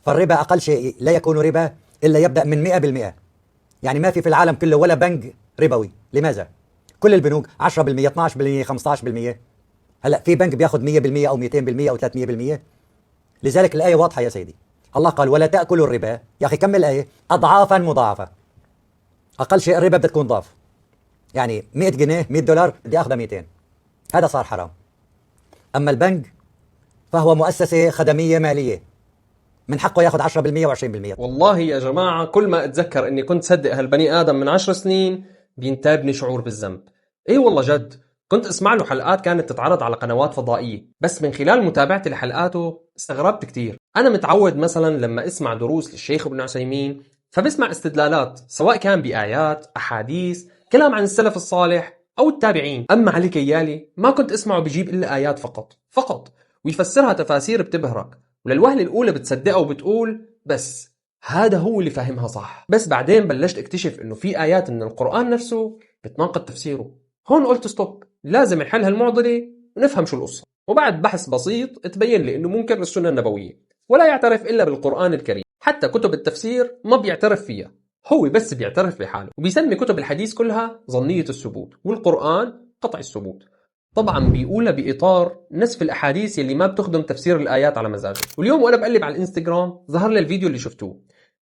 فالربا أقل شيء لا يكون ربا إلا يبدأ من 100%. يعني ما في العالم كله ولا بنك ربوي. لماذا؟ كل البنوك 10%، 12%، 15%. هلا في بنك بياخذ 100% أو 200% أو 300%. لذلك الآية واضحة يا سيدي. الله قال ولا تأكلوا الربا. يا أخي كمل الآية. أضعافا مضاعفة. أقل شيء الربا بدها تكون ضعف. يعني 100 جنيه 100 دولار بدي أخذها 200. هذا صار حرام. أما البنك فهو مؤسسة خدمية مالية، من حقه ياخذ 10% و20%. والله يا جماعة كل ما أتذكر أني كنت صدق هالبني آدم من 10 سنين بينتابني شعور بالذنب. إيه والله جد، كنت أسمع له حلقات كانت تتعرض على قنوات فضائية، بس من خلال متابعتي لحلقاته استغربت كتير. أنا متعود مثلا لما أسمع دروس للشيخ ابن عثيمين فبسمع استدلالات، سواء كان بآيات، أحاديث، كلام عن السلف الصالح أو التابعين. أما علي كيالي ما كنت أسمعه بيجيب إلا آيات فقط ويفسرها تفاسير بتبهرك، وللوهلة الأولى بتصدقها وبتقول بس هذا هو اللي فاهمها صح. بس بعدين بلشت اكتشف انه في آيات من القرآن نفسه بتناقض تفسيره. هون قلت ستوب، لازم نحل هالمعضلة ونفهم شو القصة. وبعد بحث بسيط تبين لي انه منكر للسنة النبوية، ولا يعترف الا بالقرآن الكريم. حتى كتب التفسير ما بيعترف فيها، هو بس بيعترف بحاله، وبيسمي كتب الحديث كلها ظنية الثبوت والقرآن قطعي الثبوت. طبعا بيقولها بإطار نسف الأحاديث اللي ما بتخدم تفسير الآيات على مزاجه. واليوم وأنا بقلب على الإنستغرام ظهر لي الفيديو اللي شفتوه.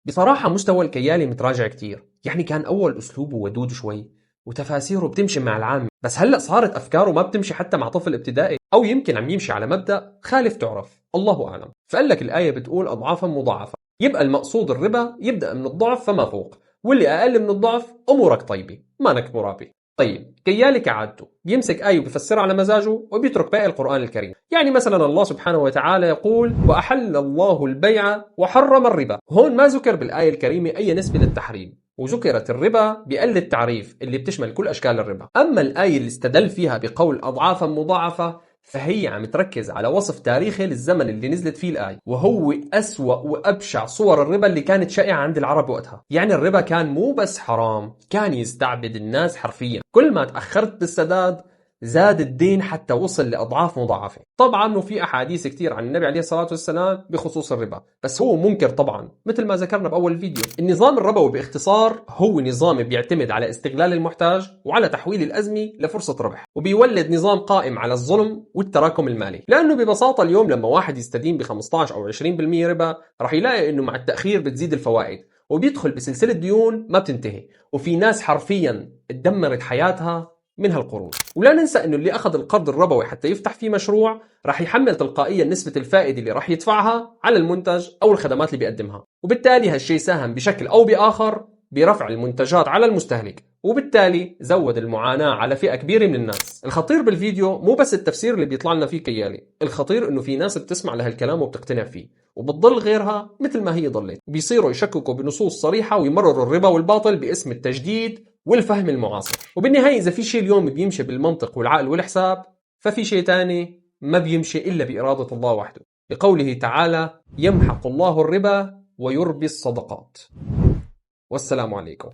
بصراحة مستوى الكيالي متراجع كتير. يعني كان أول أسلوبه ودود شوي وتفاسيره بتمشي مع العام، بس هلأ صارت أفكاره ما بتمشي حتى مع طفل ابتدائي، أو يمكن عم يمشي على مبدأ خالف تعرف، الله أعلم. فقال لك الآية بتقول أضعافا مضاعفة، يبقى المقصود الربا يبدأ من الضعف فما فوق، واللي أقل من الضعف أمورك طيبة مانك مرابي. طيب كيالي كعادته بيمسك آية وبيفسرها على مزاجه وبيترك باقي القرآن الكريم. يعني مثلا الله سبحانه وتعالى يقول وأحل الله البيع وحرم الربا. هون ما ذكر بالآية الكريمة أي نسبة للتحريم، وذكرت الربا بأقل التعريف اللي بتشمل كل أشكال الربا. أما الآية اللي استدل فيها بقول أضعافا مضاعفة فهي عم تركز على وصف تاريخي للزمن اللي نزلت فيه الآية، وهو أسوأ وأبشع صور الربا اللي كانت شائعة عند العرب وقتها. يعني الربا كان مو بس حرام، كان يستعبد الناس حرفيا. كل ما تأخرت بالسداد زاد الدين حتى وصل لأضعاف مضاعفة. طبعا وفي أحاديث كتير عن النبي عليه الصلاة والسلام بخصوص الربا، بس هو منكر طبعا مثل ما ذكرنا بأول فيديو. النظام الربوي باختصار هو نظام بيعتمد على استغلال المحتاج وعلى تحويل الأزمة لفرصة ربح، وبيولد نظام قائم على الظلم والتراكم المالي. لأنه ببساطة اليوم لما واحد يستدين ب 15 أو 20% ربا راح يلاقي أنه مع التأخير بتزيد الفوائد، وبيدخل بسلسلة ديون ما بتنتهي، وفي ناس حرفيا اتدمرت حياتها من هالقروض. ولا ننسى انه اللي اخذ القرض الربوي حتى يفتح فيه مشروع راح يحمل تلقائيا نسبة الفائدة اللي راح يدفعها على المنتج او الخدمات اللي بيقدمها، وبالتالي هالشيء ساهم بشكل او باخر برفع المنتجات على المستهلك، وبالتالي زود المعاناة على فئة كبيرة من الناس. الخطير بالفيديو مو بس التفسير اللي بيطلع لنا فيه كيالي، الخطير انه في ناس بتسمع لهالكلام وبتقتنع فيه وبتضل غيرها مثل ما هي ضلت، وبيصيروا يشككوا بنصوص صريحة ويمرروا الربا والباطل باسم التجديد والفهم المعاصر. وبالنهاية إذا في شيء اليوم بيمشي بالمنطق والعقل والحساب ففي شيء تاني ما بيمشي إلا بإرادة الله وحده، بقوله تعالى يمحق الله الربا ويربي الصدقات. والسلام عليكم.